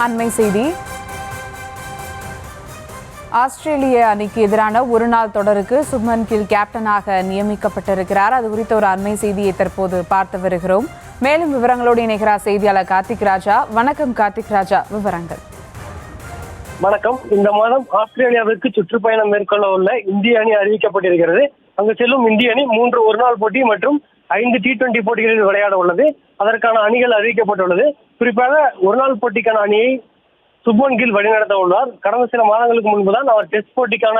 அண்மை செய்தி. ஆஸ்திரேலிய அணிக்கு எதிரான ஒருநாள் தொடருக்கு சுப்மன் கில் கேப்டனாக நியமிக்கப்பட்டிருக்கிறார். அது குறித்த ஒரு அண்மை செய்தியை தற்போது பார்த்து வருகிறோம். மேலும் விவரங்களோடு இணைகிறார் செய்தியாளர் கார்த்திக் ராஜா. வணக்கம் கார்த்திக் ராஜா, விவரங்கள். வணக்கம். இந்த மாதம் ஆஸ்திரேலியாவிற்கு சுற்றுப்பயணம் மேற்கொள்ள உள்ள இந்திய அணி அறிவிக்கப்பட்டிருக்கிறது. அங்கு செல்லும் இந்திய அணி 3 ஒருநாள் போட்டி மற்றும் 5 T20 போட்டிகளில் விளையாட உள்ளது. அதற்கான அணிகள் அறிவிக்கப்பட்டுள்ளது. குறிப்பாக ஒருநாள் போட்டிக்கான அணியை சுப்மன் கில் வழிநடத்த உள்ளார். கடந்த சில மாதங்களுக்கு முன்புதான் அவர் டெஸ்ட் போட்டிக்கான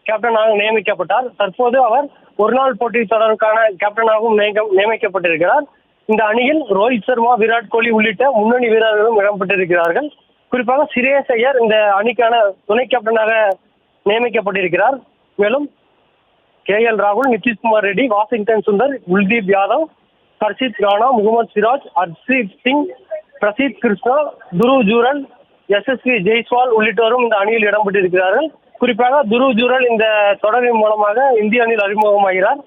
கேப்டனாக நியமிக்கப்பட்டார். தற்போது அவர் ஒருநாள் போட்டி தொடருக்கான கேப்டனாகவும் நியமிக்கப்பட்டிருக்கிறார். இந்த அணியில் ரோஹித் சர்மா, விராட் கோலி உள்ளிட்ட முன்னணி வீரர்களும் இடம்பெற்றிருக்கிறார்கள். குறிப்பாக சிரேஸ் ஐயர் இந்த அணிக்கான துணை கேப்டனாக நியமிக்கப்பட்டிருக்கிறார். மேலும் KL ராகுல், நிதிஷ்குமார் ரெட்டி, வாஷிங்டன் சுந்தர், குல்தீப் யாதவ், ஹர்ஷித் ராணா, முகமது சிராஜ், ஹர்ஷீப் சிங், பிரசீத் கிருஷ்ணா, துருவ் ஜூரல், SSV ஜெய்ஸ்வால் உள்ளிட்டோரும் இந்த அணியில் இடம்பெற்றிருக்கிறார்கள். குறிப்பாக துருவ் ஜூரல் இந்த தொடரின் மூலமாக இந்திய அணியில் அறிமுகமாகிறார்.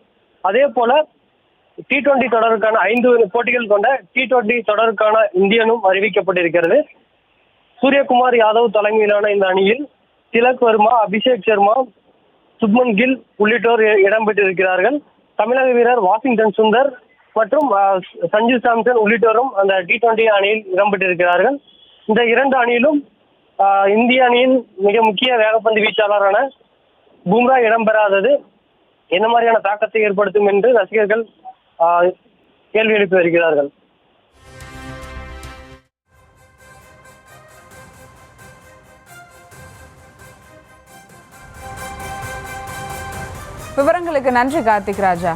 அதே போல T20 தொடருக்கான 5 போட்டிகள் கொண்ட T20 தொடருக்கான இந்தியனும் அறிவிக்கப்பட்டிருக்கிறது. சூரியகுமார் யாதவ் தலைமையிலான இந்த அணியில் திலக் வர்மா, அபிஷேக் சர்மா, சுப்மன் கில் உள்ளிட்டோர் இடம்பெற்றிருக்கிறார்கள். தமிழக வீரர் வாஷிங்டன் சுந்தர் மற்றும் சஞ்சு சாம்சன் உள்ளிட்டோரும் அந்த T20 அணியில் இடம்பெற்றிருக்கிறார்கள். இந்த 2 அணியிலும் இந்திய அணியின் மிக முக்கிய வேகப்பந்து வீச்சாளரான பும்ரா இடம்பெறாதது என்ன மாதிரியான தாக்கத்தை ஏற்படுத்தும் என்று ரசிகர்கள் கேள்வி எழுப்பி வருகிறார்கள். விவரங்களுக்கு நன்றி கார்த்திக் ராஜா.